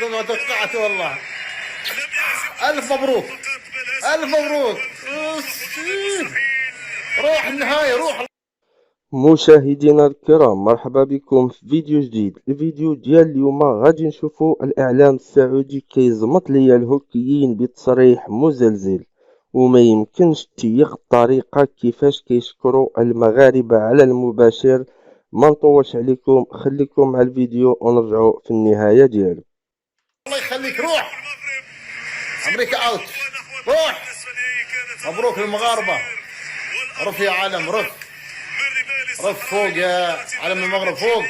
ما توقعت والله. ألف مبروك، ألف مبروك. روح النهاية، روح. مشاهدينا الكرام، مرحبا بكم في فيديو جديد. الفيديو ديال اليوم غادي نشوفوا الاعلام السعودي كيزمط ليا الهوكيين بتصريح مزلزل، وما يمكنش تيق الطريقه كيفاش كيشكروا المغاربه على المباشر. ما نطولش عليكم، خليكم مع الفيديو ونرجعوا في النهايه ديالو. الله يخليك، روح امريكا اوت، روح. مبروك للمغاربه، رف يا عالم، رف فوق يا علم المغرب، فوق.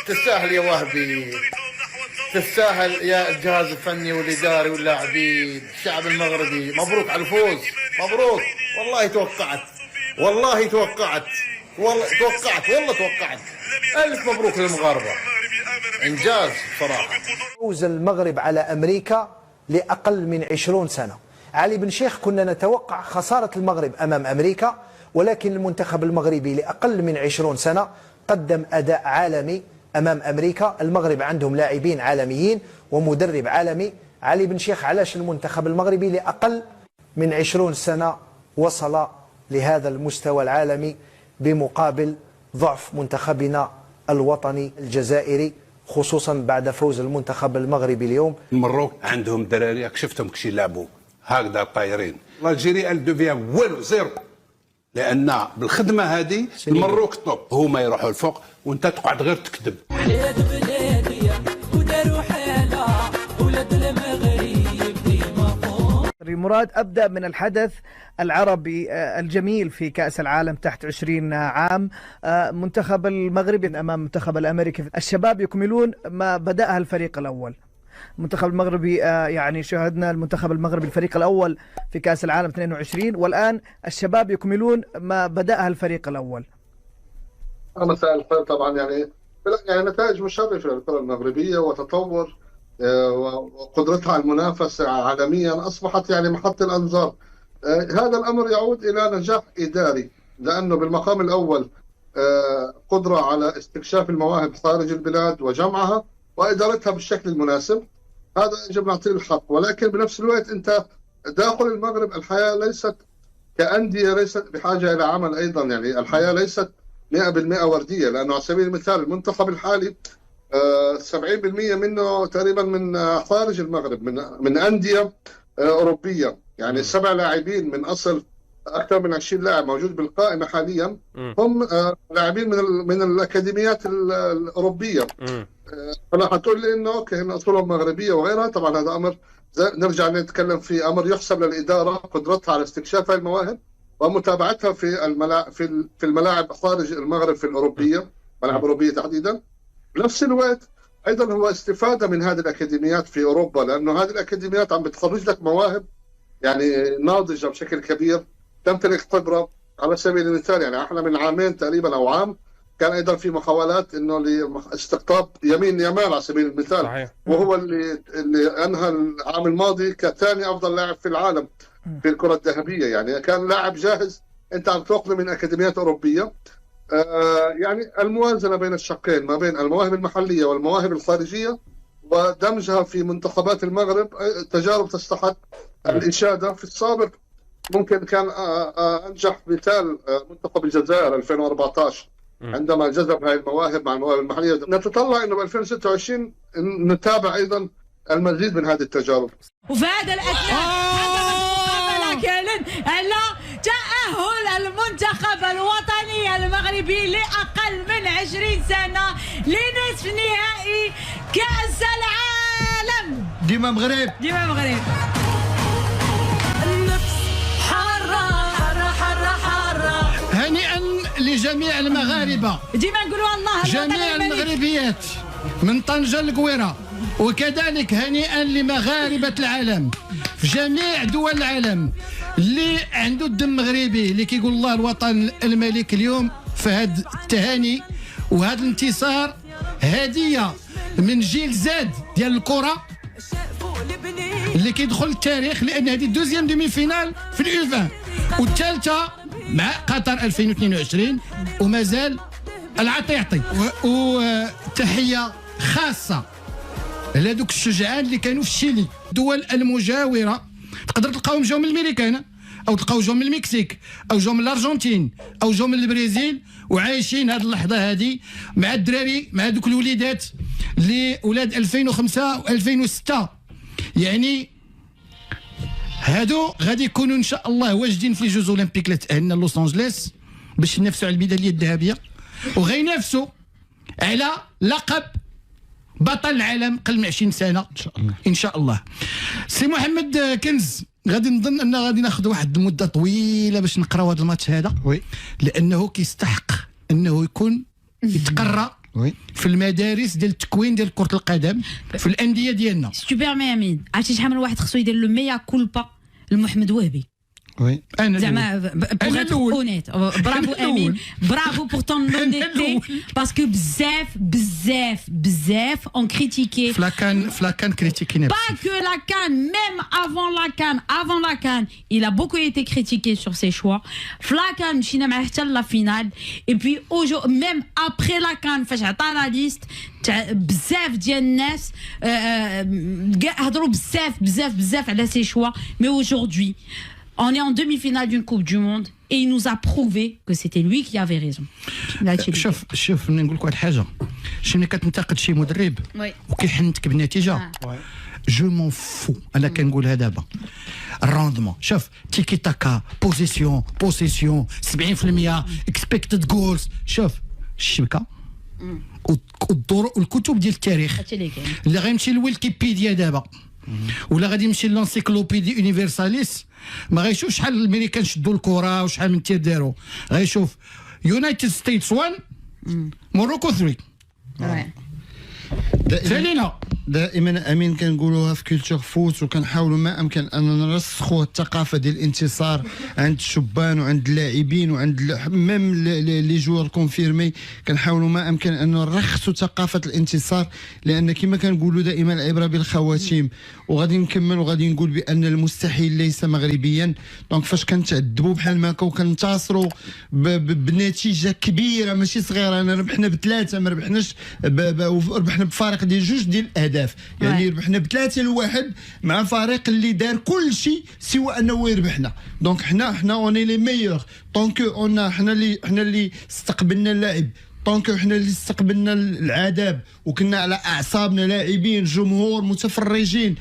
تستاهل يا وهبي، تستاهل يا الجهاز الفني والاداري واللاعبين، الشعب المغربي. مبروك على الفوز، مبروك. والله توقعت، والله توقعت، والله توقعت. الف مبروك للمغاربه، انجاز بصراحه. فوز المغرب على امريكا لاقل من 20 سنه. علي بن شيخ كنا نتوقع خساره المغرب امام امريكا، ولكن المنتخب المغربي لأقل من 20 سنة قدم أداء عالمي أمام أمريكا. المغرب عندهم لاعبين عالميين ومدرب عالمي. علي بن شيخ، علاش المنتخب المغربي لأقل من 20 سنة وصل لهذا المستوى العالمي بمقابل ضعف منتخبنا الوطني الجزائري، خصوصا بعد فوز المنتخب المغربي اليوم؟ المروك عندهم دراري شفتهم كشي يلعبوا هكذا طايرين. الجيري ال دوفيان والو زيرو، لان بالخدمه هذه المروك طوب، هما يروحوا الفوق وانت تقعد غير تكذب. مراد، أبدأ من الحدث العربي الجميل في كأس العالم تحت 20 عام. منتخب المغرب أمام المنتخب الأمريكي، الشباب يكملون ما بدأها الفريق الأول. المنتخب المغربي يعني شاهدنا المنتخب المغربي الفريق الأول في كأس العالم 22، والآن الشباب يكملون ما بدأها الفريق الأول. مساء الخير. طبعا يعني نتائج مشرفة للكرة المغربية، وتطور وقدرتها على المنافسة عالميا أصبحت يعني محط الأنظار. هذا الأمر يعود إلى نجاح إداري، لأنه بالمقام الأول قدرة على استكشاف المواهب خارج البلاد وجمعها وإدارتها بالشكل المناسب. هذا يجب نعطيه الحق، ولكن بنفس الوقت أنت داخل المغرب الحياة ليست كأندية، ليست بحاجة إلى عمل أيضا. يعني الحياة ليست 100% وردية، لأنه على سبيل المثال المنتخب الحالي 70% منه تقريبا من خارج المغرب، من أندية أوروبية. يعني 7 لاعبين من أصل أكثر من 20 لاعب موجود بالقائمة حاليا هم لاعبين من الأكاديميات الأوروبية. فلا حتقول لي إنه أوكي هن أصولهم مغربية وغيرها. طبعا هذا أمر نرجع نتكلم فيه، أمر يحسب للإدارة قدرتها على استكشاف هذه المواهب ومتابعتها في الملاعب خارج المغرب، في الأوروبية، ملاعب أوروبية تحديدا. بنفس الوقت أيضا هو استفادة من هذه الأكاديميات في أوروبا، لأنه هذه الأكاديميات عم بتخرج لك مواهب يعني ناضجة بشكل كبير، تمتلك خبرة. على سبيل المثال يعني احنا من عامين تقريبا أو عام كان أيضا في محاولات إنه لاستقطاب يمين يامال على سبيل المثال. صحيح. وهو اللي أنهى العام الماضي كثاني أفضل لاعب في العالم في الكرة الذهبية. يعني كان لاعب جاهز، أنت عم تأخذه من أكاديميات أوروبية. يعني الموازنة بين الشقين، ما بين المواهب المحلية والمواهب الخارجية، ودمجها في منتخبات المغرب، تجارب تستحق الإشادة. في السابق ممكن كان أنجح مثال منتخب الجزائر 2014 عندما جذب هذه المواهب مع المواهب المحلية. نتطلع أنه ب 2026 نتابع أيضا المزيد من هذه التجارب. وفي هذا الأثناء على تأهل المنتخب الوطني المغربي لأقل من 20 سنة لنصف نهائي كأس العالم. ديما مغرب، ديما مغرب. النفس حارة حارة حارة حارة. هنيئا لجميع المغاربة، ديما نقولوا الله، جميع المغربيات من طنجة للقويرة، وكذلك هنيئا لمغاربة العالم في جميع دول العالم اللي عنده الدم مغربي، اللي كيقول الله الوطن الملك اليوم. فهاد التهاني وهذا الانتصار هدية من جيل زاد ديال الكرة اللي كيدخل التاريخ، لأن هذه دوزيام دومي فينال في الأوفان، والثالثة مع قطر 2022، ومازال العطي يعطي. وتحية خاصة على دوك الشجعان اللي كانوا في الشيلي. الدول المجاوره تقدر تلقاهم جاو من الامريكان، او تلقاو جاو من المكسيك، او جاو من الارجنتين، او جاو من البرازيل، وعايشين هذه اللحظه هذه مع الدراري، مع دوك الوليدات اللي ولاد 2005 و2006. يعني هادو غادي يكونوا ان شاء الله واجدين في الجوز اولمبيك اللي تاهلنا لوس انجلوس باش ينافسوا على الميداليه الذهبيه، وغينافسوا على لقب بطل العالم قبل من 20 سنه ان شاء الله. ان شاء الله. سي محمد كنز، غادي نظن ان غادي ناخذ واحد المده طويله باش نقراو هذا الماتش هذا، وي، لانه كيستحق انه يكون يتقرا في المدارس ديال التكوين ديال كره القدم في الانديه ديالنا. سي تو بيرمي امين، عرفتي شحال من واحد خصو يدير لو ميا كولبا لمحمد وهبي. وي انا زعما بوغ اتر اونيت. برافو امين، برافو بور تون اونيتي، باسكو بزاف اون كريتيكي فلاكان كريتيكينا. Pas que la CAN, même avant la CAN, il a beaucoup été critiqué sur ses choix. La CAN, مشينا معاه حتى لا فينال. Et puis même après la CAN, فاش عطا لا ليست بزاف ديال الناس هضروا بزاف على ses choix. Mais aujourd'hui, on est en demi-finale d'une Coupe du Monde et il nous a prouvé que c'était lui qui avait raison. شوف نقول لك واحد الحاجه، ملي كتنتقد شي مدرب وكيحنتك بالنتيجه، جو مون فو. انا كنقولها دابا الروندمون، شوف تيكي تاكا، بوسيسيون 70%، اكسبكتد جولز. شوف الشبكه والطرق والكتب ديال التاريخ اللي غيمشي لويكيبيديا دابا ولا غادي يمشي لانسيكلوبيدي يونيفرساليس، ما غيشوف شحال الامريكان شدوا الكره وشحال من تير داروا، غيشوف يونايتد ستيتس 1 موروكو 3. دائما امين كنقولوها في كولتور فوت، وكنحاولوا ما امكن ان نرسخوا الثقافه ديال الانتصار عند الشبان وعند اللاعبين وعند ميم لي جوار كونفيرمي. كنحاولوا ما امكن ان نرخصوا ثقافه الانتصار، لان كما كنقولوا دائما العبره بالخواتيم. وغادي نكمل وغادي نقول بان المستحيل ليس مغربيا. دونك فاش كنتعذبوا بحال ما هكا وكنتصروا بنتيجه كبيره ماشي صغيره، انا ربحنا بثلاثه، ما ربحناش ربحنا بفارق ديال 2 ديال الاهداف، يعني ربحنا ب3-1 مع فريق اللي دار كل شيء سوى انه يربحنا. دونك حنا اوني لي ميور طونك حنا اللي استقبلنا اللاعب، طونك حنا اللي استقبلنا العذاب وكنا على اعصابنا، لاعبين جمهور متفرجين،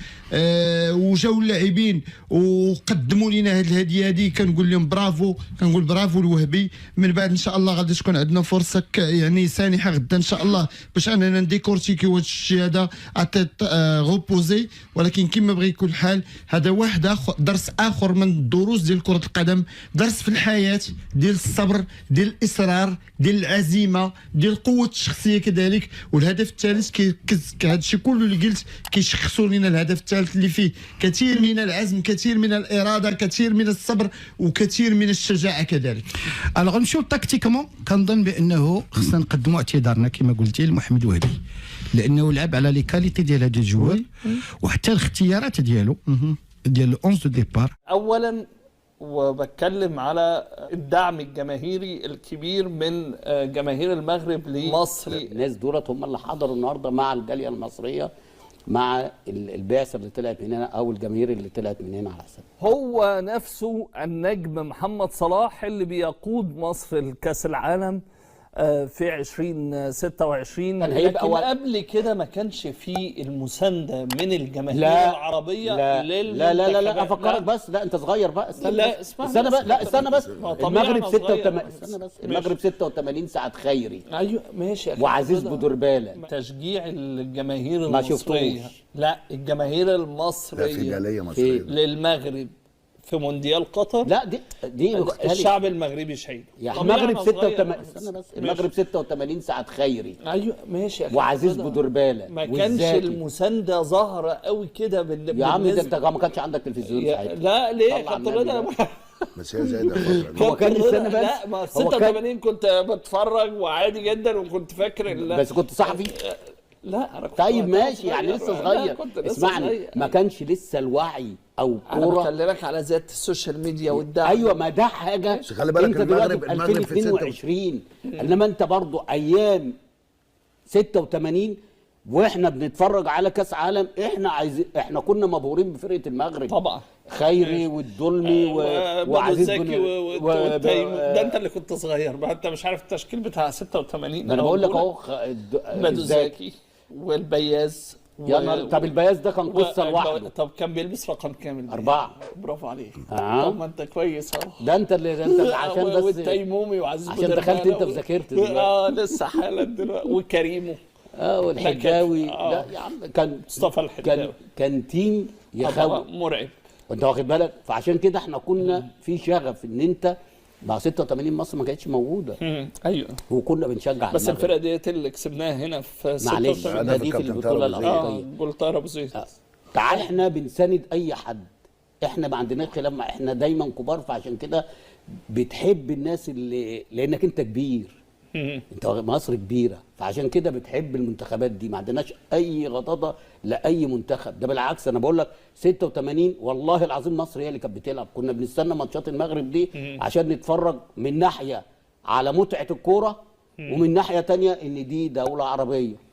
وجاو اللاعبين وقدموا لنا هذه الهديه هذه. كنقول لهم برافو، كنقول برافو الوهبي. من بعد ان شاء الله غادي تكون عندنا فرصه يعني سانحه غدا ان شاء الله باش اننا نديكورتيكيو هذا الشيء هذا اتيت غوبوزي. ولكن كما بغى يكون الحال، هذا واحد اخر درس اخر من الدروس ديال كره القدم، درس في الحياه ديال الصبر، ديال الاصرار، ديال العزيمه، ديال قوه الشخصيه كذلك. والهدف الثالث هذا الشيء كله اللي قلت كيشخصوا لنا الهدف الثالث اللي فيه كثير من العزم، كثير من الاراده، كثير من الصبر، وكثير من الشجاعه كذلك. الوغ نمشيو تاكتيكمون، كنظن بانه خصنا نقدموا اعتذارنا كما قلتي لمحمد وهبي، لانه لعب على لي كاليتي ديال هذا الجوار وحتى الاختيارات ديالو ديال 11 دو ديبار. اولا وبتكلم على الدعم الجماهيري الكبير من جماهير المغرب لمصر. الناس دولت هم اللي حضروا النهارده مع الجاليه المصريه، مع البعثه اللي طلعت من هنا او الجماهير اللي طلعت من هنا على حسب. هو نفسه النجم محمد صلاح اللي بيقود مصر لكاس العالم في 2026. لكن قبل كده ما كانش فيه المسانده من الجماهير العربيه. لا افكرك بس، لا انت صغير بقى، استنى بس المغرب 86 سعد خيري. ايوه ماشي، وعزيز بودربالة. تشجيع الجماهير المصريه، لا الجماهير المصريه للمغرب في مونديال قطر، لا دي الشعب المغربي شهيد. المغرب 86 سعد خيري. ايوه ماشي، وعزيز بودربالة. ما كانش المسانده ظاهره قوي كده يا عم ده انت ما كانش عندك تلفزيون ساعتها. لا ليه كنت بس هي زي ده هو كان السنه بس، لا ما 86 كنت بتفرج وعادي جدا، وكنت فاكر بس كنت صحفي. لا انا كنت طيب ماشي، يعني لسه صغير. اسمعني، ما كانش لسه الوعي او كوره. بكلمك على ذات السوشيال ميديا والدعم. ايوه، ما ده حاجه. خلي بالك المغرب في 2022 انما انت برضو ايام 86 واحنا بنتفرج على كاس عالم احنا عايزين، احنا كنا مبهورين بفرقه المغرب طبعا، خيري والدولمي وعزيز زكي ده انت اللي كنت صغير بقى، انت مش عارف التشكيل بتاع 86. انا بقول لك اهو بدو زكي والبياز طب البياز ده كان قصه لوحده. طب كان بيلبس رقم كامل؟ 4. برافو عليك. طب ما انت كويس اهو. ده انت اللي عشان بس والتيمومي وعزيز عشان دخلت انت وذاكرت دلوقتي. لسه حالا دلوقتي. وكريمو والحجاوي. لا يا عم كان مصطفى الحجاوي كان تيم يخوف مرعب، وانت واخد بالك. فعشان كده احنا كنا في شغف ان انت مع 86 مصر ما كانتش موجوده. ايوه، وكنا بنشجع بس الفرقه ديت اللي كسبناها هنا في 86 معلش دي في البطوله الافريقيه. جول طاهر ابو زيد. تعال احنا بنساند اي حد، احنا ما عندناش خلاف مع، احنا دايما كبار. فعشان كده بتحب الناس اللي لانك انت كبير، انت مصر كبيره، فعشان كده بتحب المنتخبات دي. ما عندناش اي غضاضه لاي منتخب، ده بالعكس. انا بقول لك 86 والله العظيم مصر هي اللي كانت بتلعب. كنا بنستنى ماتشات المغرب دي عشان نتفرج من ناحيه على متعه الكوره، ومن ناحيه تانية ان دي دوله عربيه.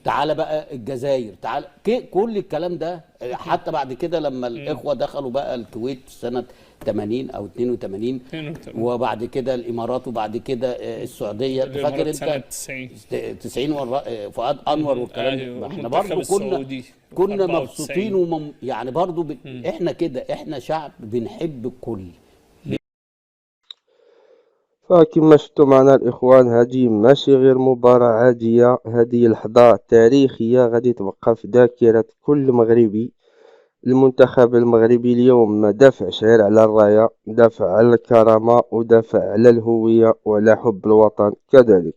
تعال بقى الجزائر، تعال كل الكلام ده. حتى بعد كده لما الاخوه دخلوا بقى الكويت سنه 80 او 82 وبعد كده الامارات وبعد كده السعوديه. فاكر انت 90 فؤاد انور والكلام ده. احنا برضه كنا مبسوطين يعني برضه احنا كده، احنا شعب بنحب الكل. فكما شفتوا معنا الإخوان، هذه ماشي غير مباراة عادية، هذه لحظة تاريخية غادي تبقى في ذاكرة كل مغربي. المنتخب المغربي اليوم دافع شعير على الراية، دافع على الكرامة، ودافع على الهوية وعلى حب الوطن كذلك.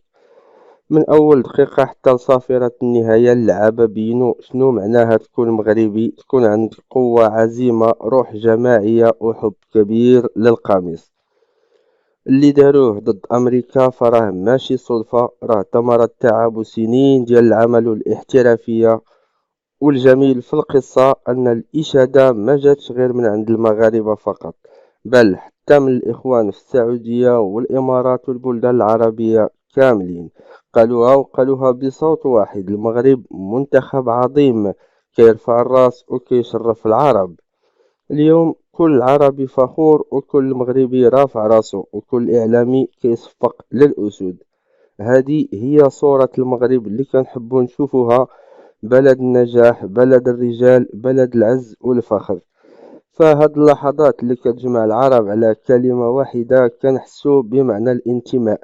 من أول دقيقة حتى لصافرة النهاية اللعابة بينوا شنو معناها تكون مغربي، تكون عندك قوة، عزيمة، روح جماعية وحب كبير للقميص. اللي داروه ضد أمريكا فراه ماشي صدفة، راه ثمرة تعب سنين ديال العمل والاحترافية. والجميل في القصة أن الإشادة ما جاتش غير من عند المغاربة فقط، بل حتى من الإخوان في السعودية والإمارات والبلدان العربية كاملين. قالوها بصوت واحد: المغرب منتخب عظيم كيرفع الراس وكيشرف العرب. اليوم كل عربي فخور، وكل مغربي رافع راسه، وكل إعلامي كيصفق للأسود. هذه هي صورة المغرب اللي كنحبو نشوفوها، بلد النجاح، بلد الرجال، بلد العز والفخر. فهاد اللحظات اللي كتجمع العرب على كلمة واحدة كنحسو بمعنى الانتماء،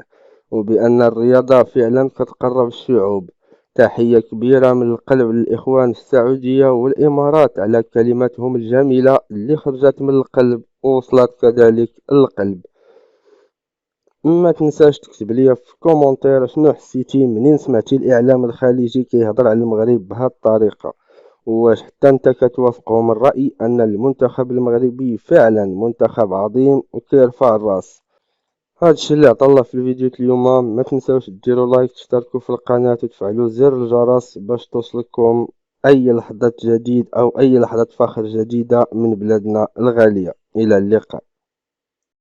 وبأن الرياضة فعلا كتقرب الشعوب. تحية كبيرة من القلب للإخوان في السعودية والإمارات على كلماتهم الجميلة اللي خرجت من القلب ووصلت كذلك للقلب. ما تنساش تكتب لي في كومونتير شنو حسيتي منين سمعتي الإعلام الخليجي كيهضر على المغرب بهذه الطريقة، واش حتى انت كتوافقهم الرأي أن المنتخب المغربي فعلا منتخب عظيم وكيرفع الراس. هادشي اللي عطا الله في الفيديو اليوم. ما تنساوش ديروا لايك، تشتركوا في القناة وتفعلوا زر الجرس باش توصلكم اي لحظة جديد او اي لحظة فخر جديدة من بلادنا الغالية. الى اللقاء.